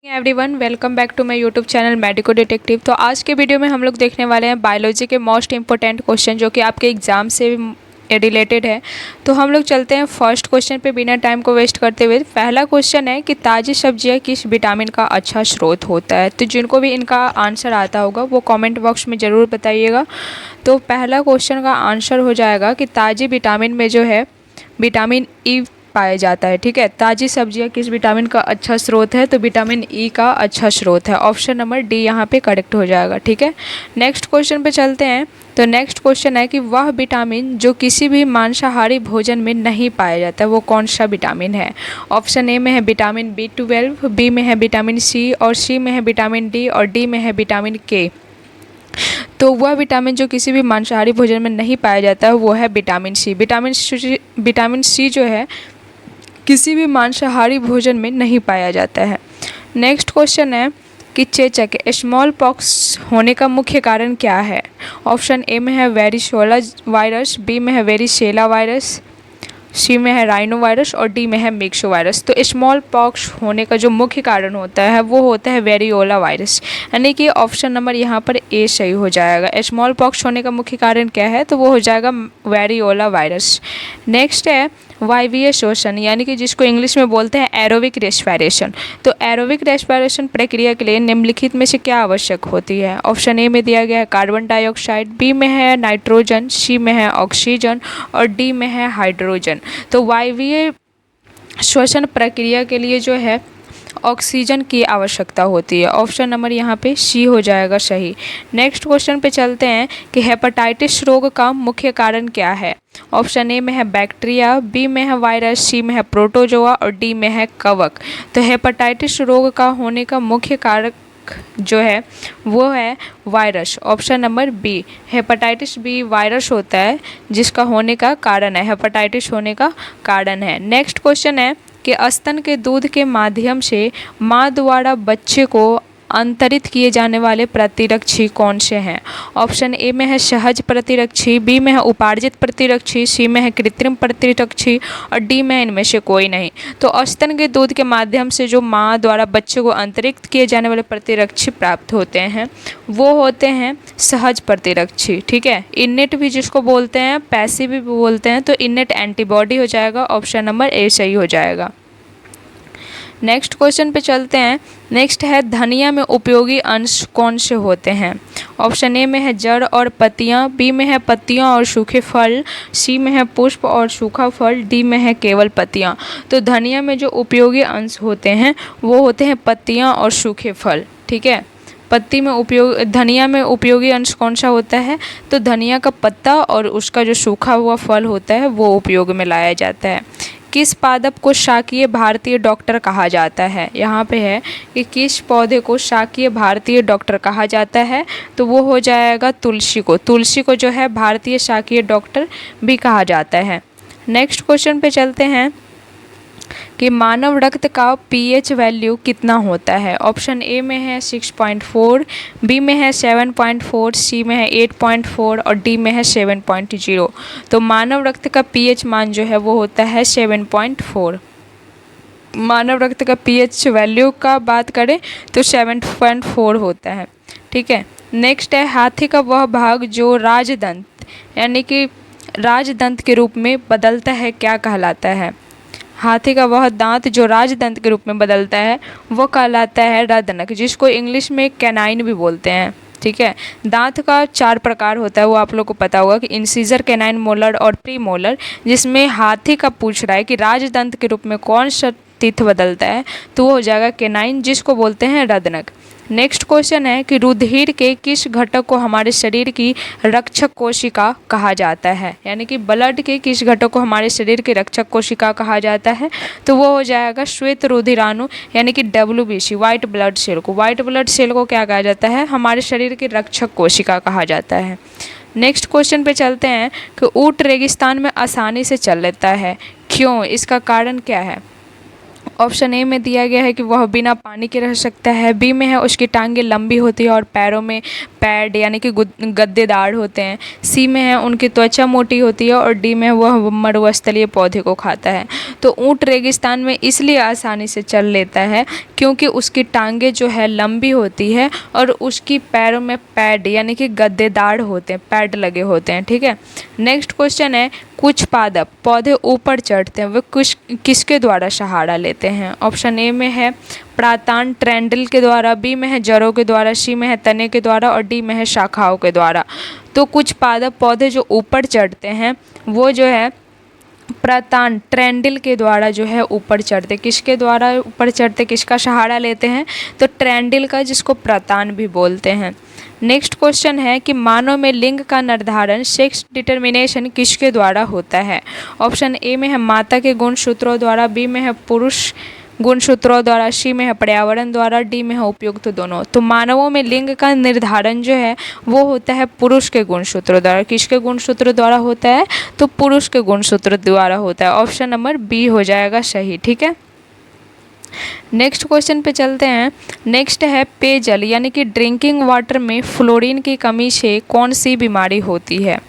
Everyone, welcome back to my YouTube channel medico detective. तो आज के वीडियो में हम लोग देखने वाले हैं बायोलॉजी के मोस्ट इंपॉर्टेंट क्वेश्चन जो कि आपके एग्जाम से रिलेटेड है। तो हम लोग चलते हैं फर्स्ट क्वेश्चन पे बिना टाइम को वेस्ट करते हुए। पहला क्वेश्चन है कि ताज़ी सब्जियां किस विटामिन का अच्छा स्रोत होता है। तो जिनको भी इनका आंसर आता होगा वो कमेंट बॉक्स में ज़रूर बताइएगा। तो पहला क्वेश्चन का आंसर हो जाएगा कि ताज़ी विटामिन में जो है विटामिन ई पाया जाता है। ठीक है, ताज़ी सब्जियां किस विटामिन का अच्छा स्रोत है, तो विटामिन ई का अच्छा स्रोत है। ऑप्शन नंबर डी यहाँ पे करेक्ट हो जाएगा। ठीक है, नेक्स्ट क्वेश्चन पे चलते हैं। तो नेक्स्ट क्वेश्चन है कि वह विटामिन जो किसी भी मांसाहारी भोजन में नहीं पाया जाता है वो कौन सा विटामिन है। ऑप्शन ए में है विटामिन B12, बी में है विटामिन सी, और सी में है विटामिन डी, और डी में है विटामिन के। तो वह विटामिन जो किसी भी मांसाहारी भोजन में नहीं पाया जाता है वो है विटामिन सी। विटामिन सी जो है किसी भी मांसाहारी भोजन में नहीं पाया जाता है। नेक्स्ट क्वेश्चन है कि चेचक स्मॉल पॉक्स होने का मुख्य कारण क्या है। ऑप्शन ए में है वेरिशोला वायरस, बी में है वेरिशेला वायरस, सी में है राइनो वायरस, और डी में है मिक्सो वायरस। तो स्मॉल पॉक्स होने का जो मुख्य कारण होता है वो होता है वेरियोला वायरस, यानी कि ऑप्शन नंबर यहाँ पर ए सही हो जाएगा। स्मॉल पॉक्स होने का मुख्य कारण क्या है, तो वो हो जाएगा वेरियोला वायरस। नेक्स्ट है वायवीय श्वसन, यानी कि जिसको इंग्लिश में बोलते हैं एरोबिक रेस्पिरेशन। तो एरोबिक रेस्पिरेशन प्रक्रिया के लिए निम्नलिखित में से क्या आवश्यक होती है। ऑप्शन ए में दिया गया है कार्बन डाइऑक्साइड, बी में है नाइट्रोजन, सी में है ऑक्सीजन, और डी में है हाइड्रोजन। तो वायवीय श्वसन प्रक्रिया के लिए जो है ऑक्सीजन की आवश्यकता होती है। ऑप्शन नंबर यहाँ पे सी हो जाएगा सही। नेक्स्ट क्वेश्चन पे चलते हैं कि हेपेटाइटिस रोग का मुख्य कारण क्या है। ऑप्शन ए में है बैक्टीरिया, बी में है वायरस, सी में है प्रोटोजोआ, और डी में है कवक। तो हेपेटाइटिस रोग का होने का मुख्य कारक जो है वो है virus. Option number B, hepatitis B virus होता है जिसका होने का कारण है, हेपेटाइटिस होने का कारण है। नेक्स्ट क्वेश्चन है कि स्तन के दूध के माध्यम से माँ द्वारा बच्चे को अंतरित किए जाने वाले प्रतिरक्षी कौन से हैं। ऑप्शन ए में है सहज प्रतिरक्षी, बी में है उपार्जित प्रतिरक्षी, सी में है कृत्रिम प्रतिरक्षी, और डी में है इनमें से कोई नहीं। तो स्तन के दूध के माध्यम से जो माँ द्वारा बच्चे को अंतरित किए जाने वाले प्रतिरक्षी प्राप्त होते हैं वो होते हैं सहज प्रतिरक्षी। ठीक है, इनेट भी जिसको बोलते हैं, पैसिव भी बोलते हैं, तो इनेट एंटीबॉडी हो जाएगा। ऑप्शन नंबर ए सही हो जाएगा। नेक्स्ट क्वेश्चन पे चलते हैं। नेक्स्ट है धनिया में उपयोगी अंश कौन से होते हैं। ऑप्शन ए में है जड़ और पत्तियां, बी में है पत्तियां और सूखे फल, सी में है पुष्प और सूखा फल, डी में है केवल पत्तियां। तो धनिया में जो उपयोगी अंश होते हैं वो होते हैं पत्तियां और सूखे फल। ठीक है, धनिया में उपयोगी अंश कौन सा होता है, तो धनिया का पत्ता और उसका जो सूखा हुआ फल होता है वो उपयोग में लाया जाता है। किस पादप को शाकीय भारतीय डॉक्टर कहा जाता है। यहाँ पे है कि किस पौधे को शाकीय भारतीय डॉक्टर कहा जाता है, तो वो हो जाएगा तुलसी को। तुलसी को जो है भारतीय शाकीय डॉक्टर भी कहा जाता है। नेक्स्ट क्वेश्चन पे चलते हैं कि मानव रक्त का पीएच वैल्यू कितना होता है। ऑप्शन ए में है 6.4, बी में है 7.4, सी में है 8.4, और डी में है 7.0। तो मानव रक्त का पीएच मान जो है वो होता है 7.4। मानव रक्त का पीएच वैल्यू का बात करें तो 7.4 होता है। ठीक है, नेक्स्ट है हाथी का वह भाग जो राजदंत यानी कि राजदंत के रूप में बदलता है क्या कहलाता है। हाथी का वह दांत जो राजदंत के रूप में बदलता है वो कहलाता है रदनक, जिसको इंग्लिश में कैनाइन भी बोलते हैं। ठीक है, दांत का 4 प्रकार होता है, वो आप लोग को पता होगा कि इंसीजर, कैनाइन, मोलर और प्री मोलर। जिसमें हाथी का पूछ रहा है कि राजदंत के रूप में कौन सा टीथ बदलता है, तो वो हो जाएगा कैनाइन, जिसको बोलते हैं रदनक। नेक्स्ट क्वेश्चन है कि रुधिर के किस घटक को हमारे शरीर की रक्षक कोशिका कहा जाता है, यानी कि ब्लड के किस घटक को हमारे शरीर की रक्षक कोशिका कहा जाता है, तो वो हो जाएगा श्वेत रुधिराणु, यानी कि WBC, वाइट ब्लड सेल को। वाइट ब्लड सेल को क्या कहा जाता है, हमारे शरीर की रक्षक कोशिका कहा जाता है। नेक्स्ट क्वेश्चन पे चलते हैं कि ऊंट रेगिस्तान में आसानी से चल लेता है, क्यों, इसका कारण क्या है। ऑप्शन ए में दिया गया है कि वह बिना पानी के रह सकता है। बी में है उसकी टांगें लंबी होती है और पैरों में पैड यानी कि गद्देदार होते हैं। सी में है उनकी त्वचा मोटी होती है और डी में वह मरुस्थलीय पौधे को खाता है। तो ऊँट रेगिस्तान में इसलिए आसानी से चल लेता है क्योंकि उसकी टांगें जो है लंबी होती है और उसकी पैरों में पैड यानी कि गद्देदार होते हैं, पैड लगे होते हैं। ठीक है, नेक्स्ट क्वेश्चन है कुछ पादप पौधे ऊपर चढ़ते हैं वे किसके द्वारा सहारा लेते हैं। ऑप्शन ए में है प्रातान ट्रेंडल के द्वारा, बी में है जड़ों के द्वारा, सी में है तने के द्वारा और डी में है शाखाओं के द्वारा। तो कुछ पादप पौधे जो ऊपर चढ़ते हैं वो जो है प्रातान ट्रेंडल के द्वारा जो है ऊपर चढ़ते। किसके द्वारा ऊपर चढ़ते, किसका सहारा लेते हैं, तो ट्रेंडल का, जिसको प्रातान भी बोलते हैं। नेक्स्ट क्वेश्चन है कि मानव में लिंग का निर्धारण सेक्स डिटर्मिनेशन किसके द्वारा होता है। ऑप्शन ए में है माता के गुणसूत्रों द्वारा, बी में है पुरुष गुणसूत्रों द्वारा, सी में है पर्यावरण द्वारा, डी में है उपयुक्त दोनों। तो मानवों में लिंग का निर्धारण जो है वो होता है पुरुष के गुणसूत्रों द्वारा। किसके गुणसूत्र द्वारा होता है, तो पुरुष के गुणसूत्र द्वारा होता है। ऑप्शन नंबर बी हो जाएगा सही। ठीक है, नेक्स्ट क्वेश्चन पे चलते हैं। नेक्स्ट है पेयजल यानी कि ड्रिंकिंग वाटर में फ्लोरीन की कमी से कौन सी बीमारी होती है।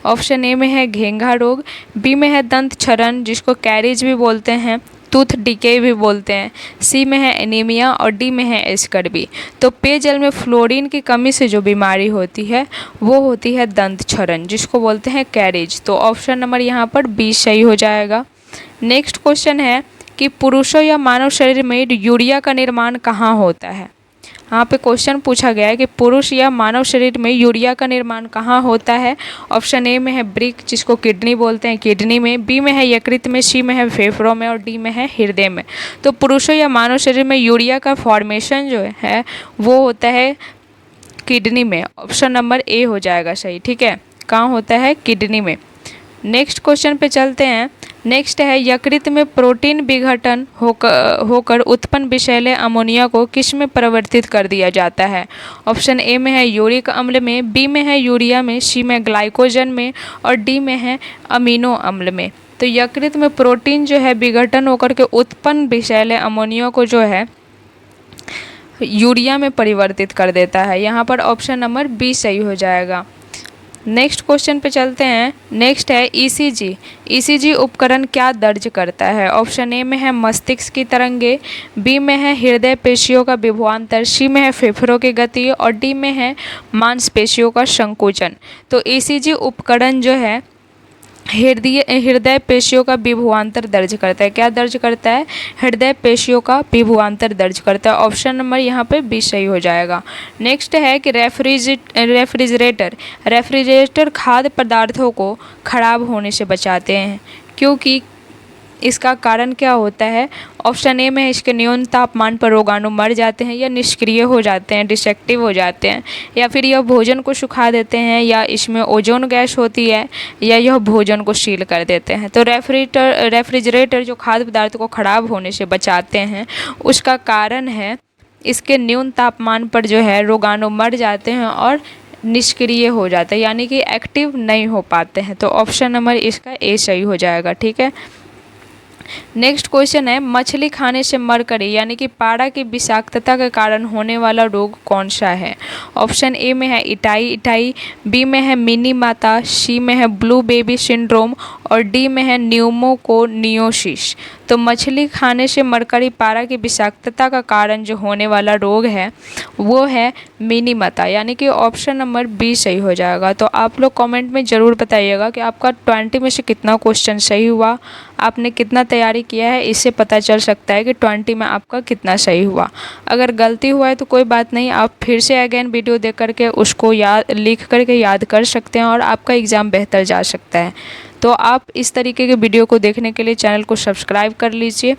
ऑप्शन ए में है घेंघा रोग, बी में है दंत क्षरण जिसको कैरीज भी बोलते हैं, टूथ डिके भी बोलते हैं, सी में है एनीमिया और डी में है स्कर्वी। तो पेयजल में फ्लोरीन की कमी से जो बीमारी होती है वो होती है दंत क्षरण जिसको बोलते हैं कैरीज। तो ऑप्शन नंबर यहाँ पर बी सही हो जाएगा। नेक्स्ट क्वेश्चन है कि पुरुषों या मानव शरीर में यूरिया का निर्माण कहाँ होता है। यहाँ पे क्वेश्चन पूछा गया है कि पुरुष या मानव शरीर में यूरिया का निर्माण कहाँ होता है। ऑप्शन ए में है ब्रिक जिसको किडनी बोलते हैं, किडनी में, बी में है यकृत में, सी में है फेफड़ों में और डी में है हृदय में। तो पुरुषों या मानव शरीर में यूरिया का फॉर्मेशन जो है वो होता है किडनी में। ऑप्शन नंबर ए हो जाएगा सही। ठीक है, कहाँ होता है, किडनी में। नेक्स्ट क्वेश्चन पे चलते हैं। नेक्स्ट है यकृत में प्रोटीन विघटन होकर उत्पन्न विषैले अमोनिया को किस में परिवर्तित कर दिया जाता है। ऑप्शन ए में है यूरिक अम्ल में, बी में है यूरिया में, सी में ग्लाइकोजन में और डी में है अमीनो अम्ल में। तो यकृत में प्रोटीन जो है विघटन होकर के उत्पन्न विषैले अमोनिया को जो है यूरिया में परिवर्तित कर देता है। यहाँ पर ऑप्शन नंबर बी सही हो जाएगा। नेक्स्ट क्वेश्चन पे चलते हैं। नेक्स्ट है ईसीजी। ईसीजी उपकरण क्या दर्ज करता है। ऑप्शन ए में है मस्तिष्क की तरंगे, बी में है हृदय पेशियों का विभवांतर, सी में है फेफड़ों की गति और डी में है मांसपेशियों का संकोचन। तो ईसीजी उपकरण जो है हृदय पेशियों का विभवांतर दर्ज करता है। क्या दर्ज करता है, हृदय पेशियों का विभवांतर दर्ज करता है। ऑप्शन नंबर यहाँ पे बी सही हो जाएगा। नेक्स्ट है कि रेफ्रिजरेटर खाद्य पदार्थों को खराब होने से बचाते हैं क्योंकि इसका कारण क्या होता है। ऑप्शन ए में है इसके न्यून तापमान पर रोगाणु मर जाते हैं या निष्क्रिय हो जाते हैं, डिस्ट्रक्टिव हो जाते हैं, या फिर यह भोजन को सुखा देते हैं, या इसमें ओजोन गैस होती है, या यह भोजन को सील कर देते हैं। तो रेफ्रिजरेटर जो खाद्य पदार्थ को ख़राब होने से बचाते हैं उसका कारण है इसके न्यून तापमान पर जो है रोगाणु मर जाते हैं और निष्क्रिय हो जाते हैं यानी कि एक्टिव नहीं हो पाते हैं। तो ऑप्शन नंबर इसका ए सही हो जाएगा। ठीक है, नेक्स्ट क्वेश्चन है मछली खाने से मरकरी यानी कि पारा की विषाक्तता के कारण होने वाला रोग कौन सा है। ऑप्शन ए में है इटाई, बी में है मिनी माता, सी में है ब्लू बेबी सिंड्रोम और डी में है न्यूमोकोनियोसिस। तो मछली खाने से मरकरी पारा की विषाक्तता का कारण जो होने वाला रोग है वो है मिनी माता यानी कि ऑप्शन नंबर बी सही हो जाएगा। तो आप लोग कमेंट में ज़रूर बताइएगा कि आपका 20 में से कितना क्वेश्चन सही हुआ, आपने कितना तैयारी किया है, इससे पता चल सकता है कि 20 में आपका कितना सही हुआ। अगर गलती हुआ है तो कोई बात नहीं, आप फिर से अगेन वीडियो देख करके उसको लिख करके याद कर सकते हैं और आपका एग्ज़ाम बेहतर जा सकता है। तो आप इस तरीके के वीडियो को देखने के लिए चैनल को सब्सक्राइब कर लीजिए।